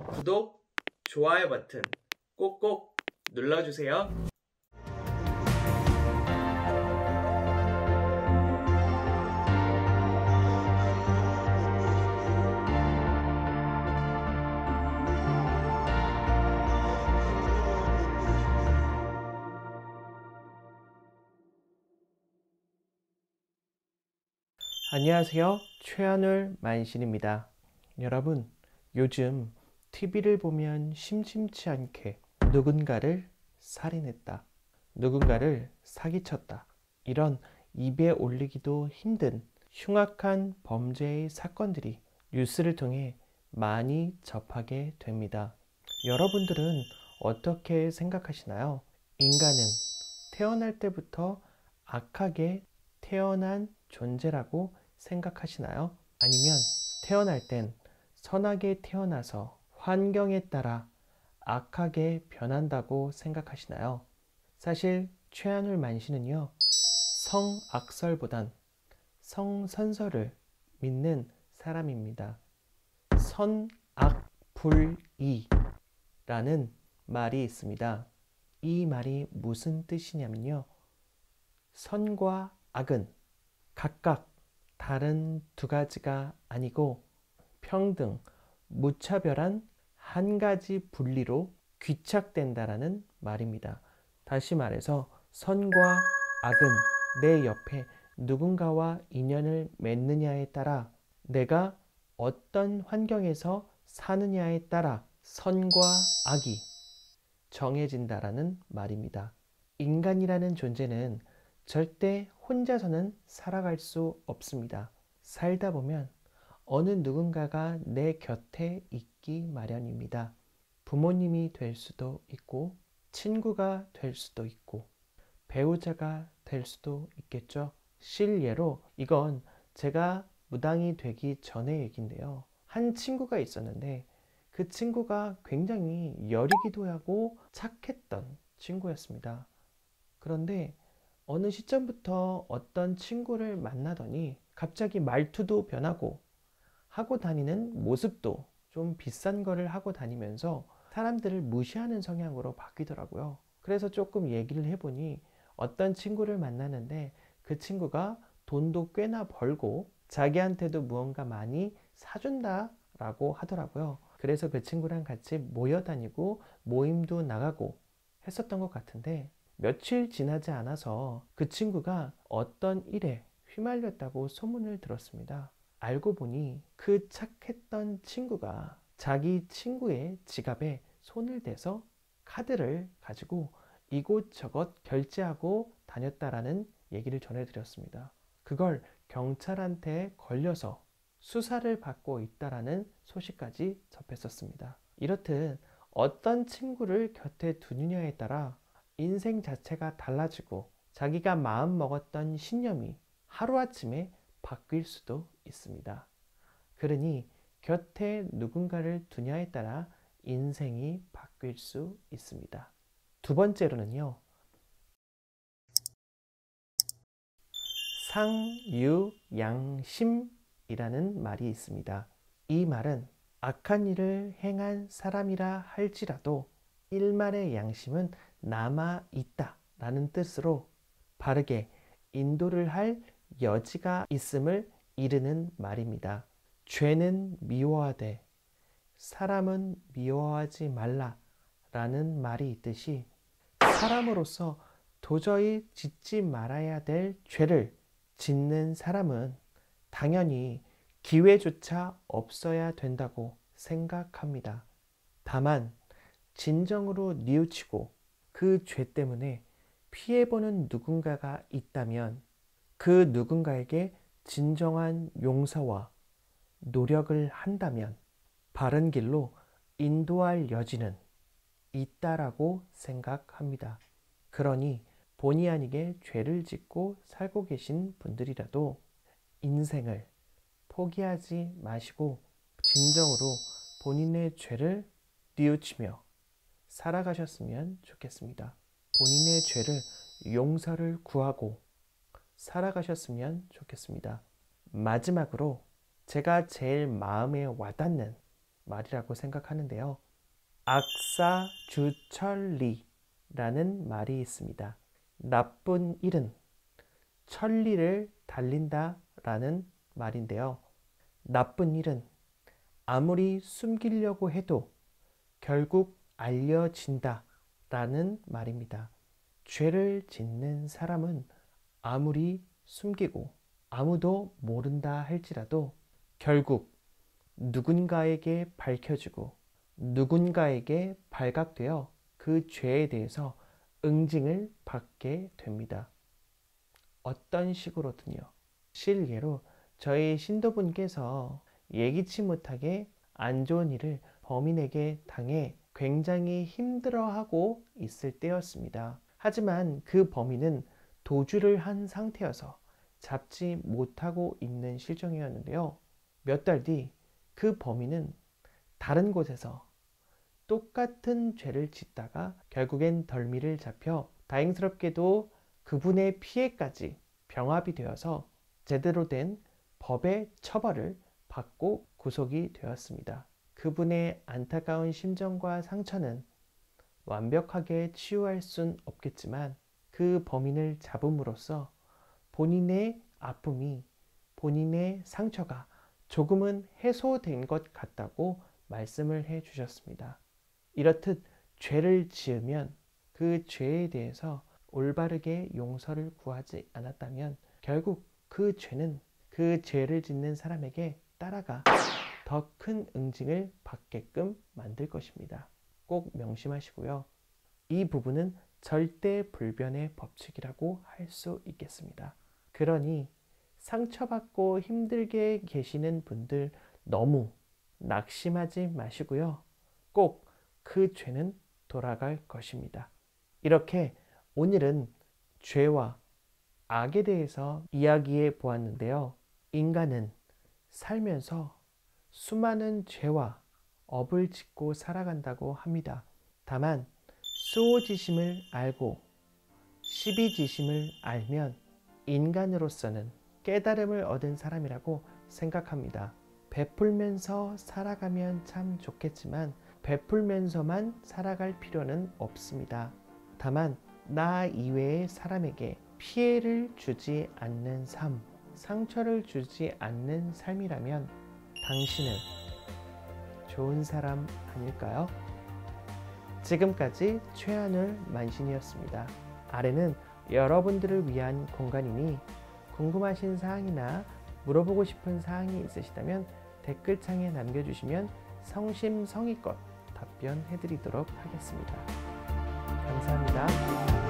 구독, 좋아요 버튼 꼭꼭 눌러주세요. 안녕하세요. 최하늘 만신입니다. 여러분, 요즘 TV를 보면 심심치 않게 누군가를 살인했다, 누군가를 사기쳤다, 이런 입에 올리기도 힘든 흉악한 범죄의 사건들이 뉴스를 통해 많이 접하게 됩니다. 여러분들은 어떻게 생각하시나요? 인간은 태어날 때부터 악하게 태어난 존재라고 생각하시나요? 아니면 태어날 땐 선하게 태어나서 환경에 따라 악하게 변한다고 생각하시나요? 사실 최하늘 만신은요, 성악설보단 성선설을 믿는 사람입니다. 선악불이라는 말이 있습니다. 이 말이 무슨 뜻이냐면요, 선과 악은 각각 다른 두 가지가 아니고 평등, 무차별한 한 가지 분리로 귀착된다라는 말입니다. 다시 말해서 선과 악은 내 옆에 누군가와 인연을 맺느냐에 따라, 내가 어떤 환경에서 사느냐에 따라 선과 악이 정해진다라는 말입니다. 인간이라는 존재는 절대 혼자서는 살아갈 수 없습니다. 살다 보면 어느 누군가가 내 곁에 있기 마련입니다. 부모님이 될 수도 있고, 친구가 될 수도 있고, 배우자가 될 수도 있겠죠. 실예로, 이건 제가 무당이 되기 전의 얘기인데요. 한 친구가 있었는데 그 친구가 굉장히 여리기도 하고 착했던 친구였습니다. 그런데 어느 시점부터 어떤 친구를 만나더니 갑자기 말투도 변하고 하고 다니는 모습도 좀 비싼 거를 하고 다니면서 사람들을 무시하는 성향으로 바뀌더라고요. 그래서 조금 얘기를 해보니 어떤 친구를 만나는데 그 친구가 돈도 꽤나 벌고 자기한테도 무언가 많이 사준다라고 하더라고요. 그래서 그 친구랑 같이 모여 다니고 모임도 나가고 했었던 것 같은데, 며칠 지나지 않아서 그 친구가 어떤 일에 휘말렸다고 소문을 들었습니다. 알고 보니 그 착했던 친구가 자기 친구의 지갑에 손을 대서 카드를 가지고 이곳저곳 결제하고 다녔다라는 얘기를 전해드렸습니다. 그걸 경찰한테 걸려서 수사를 받고 있다라는 소식까지 접했었습니다. 이렇듯 어떤 친구를 곁에 두느냐에 따라 인생 자체가 달라지고 자기가 마음 먹었던 신념이 하루아침에 바뀔 수도 있습니다. 그러니 곁에 누군가를 두냐에 따라 인생이 바뀔 수 있습니다. 두 번째로는요, 상유양심이라는 말이 있습니다. 이 말은 악한 일을 행한 사람이라 할지라도 일말의 양심은 남아있다 라는 뜻으로 바르게 인도를 할 여지가 있음을 이르는 말입니다. 죄는 미워하되 사람은 미워하지 말라 라는 말이 있듯이, 사람으로서 도저히 짓지 말아야 될 죄를 짓는 사람은 당연히 기회조차 없어야 된다고 생각합니다. 다만 진정으로 뉘우치고 그 죄 때문에 피해보는 누군가가 있다면 그 누군가에게 진정한 용서와 노력을 한다면 바른 길로 인도할 여지는 있다라고 생각합니다. 그러니 본의 아니게 죄를 짓고 살고 계신 분들이라도 인생을 포기하지 마시고 진정으로 본인의 죄를 뉘우치며 살아가셨으면 좋겠습니다. 본인의 죄를 용서를 구하고 살아가셨으면 좋겠습니다. 마지막으로 제가 제일 마음에 와닿는 말이라고 생각하는데요. 악사주천리라는 말이 있습니다. 나쁜 일은 천리를 달린다 라는 말인데요. 나쁜 일은 아무리 숨기려고 해도 결국 알려진다 라는 말입니다. 죄를 짓는 사람은 아무리 숨기고 아무도 모른다 할지라도 결국 누군가에게 밝혀지고 누군가에게 발각되어 그 죄에 대해서 응징을 받게 됩니다. 어떤 식으로든요. 실예로 저희 신도분께서 예기치 못하게 안 좋은 일을 범인에게 당해 굉장히 힘들어하고 있을 때였습니다. 하지만 그 범인은 도주를 한 상태여서 잡지 못하고 있는 실정이었는데요. 몇 달 뒤 그 범인은 다른 곳에서 똑같은 죄를 짓다가 결국엔 덜미를 잡혀 다행스럽게도 그분의 피해까지 병합이 되어서 제대로 된 법의 처벌을 받고 구속이 되었습니다. 그분의 안타까운 심정과 상처는 완벽하게 치유할 순 없겠지만 그 범인을 잡음으로써 본인의 아픔이, 본인의 상처가 조금은 해소된 것 같다고 말씀을 해 주셨습니다. 이렇듯 죄를 지으면 그 죄에 대해서 올바르게 용서를 구하지 않았다면 결국 그 죄는 그 죄를 짓는 사람에게 따라가 더 큰 응징을 받게끔 만들 것입니다. 꼭 명심하시고요. 이 부분은 절대불변의 법칙이라고 할 수 있겠습니다. 그러니 상처받고 힘들게 계시는 분들 너무 낙심하지 마시고요. 꼭 그 죄는 돌아갈 것입니다. 이렇게 오늘은 죄와 악에 대해서 이야기해 보았는데요. 인간은 살면서 수많은 죄와 업을 짓고 살아간다고 합니다. 다만 수호지심을 알고 시비지심을 알면 인간으로서는 깨달음을 얻은 사람이라고 생각합니다. 베풀면서 살아가면 참 좋겠지만 베풀면서만 살아갈 필요는 없습니다. 다만 나 이외의 사람에게 피해를 주지 않는 삶, 상처를 주지 않는 삶이라면 당신은 좋은 사람 아닐까요? 지금까지 최하늘 만신이었습니다. 아래는 여러분들을 위한 공간이니 궁금하신 사항이나 물어보고 싶은 사항이 있으시다면 댓글창에 남겨주시면 성심성의껏 답변해드리도록 하겠습니다. 감사합니다.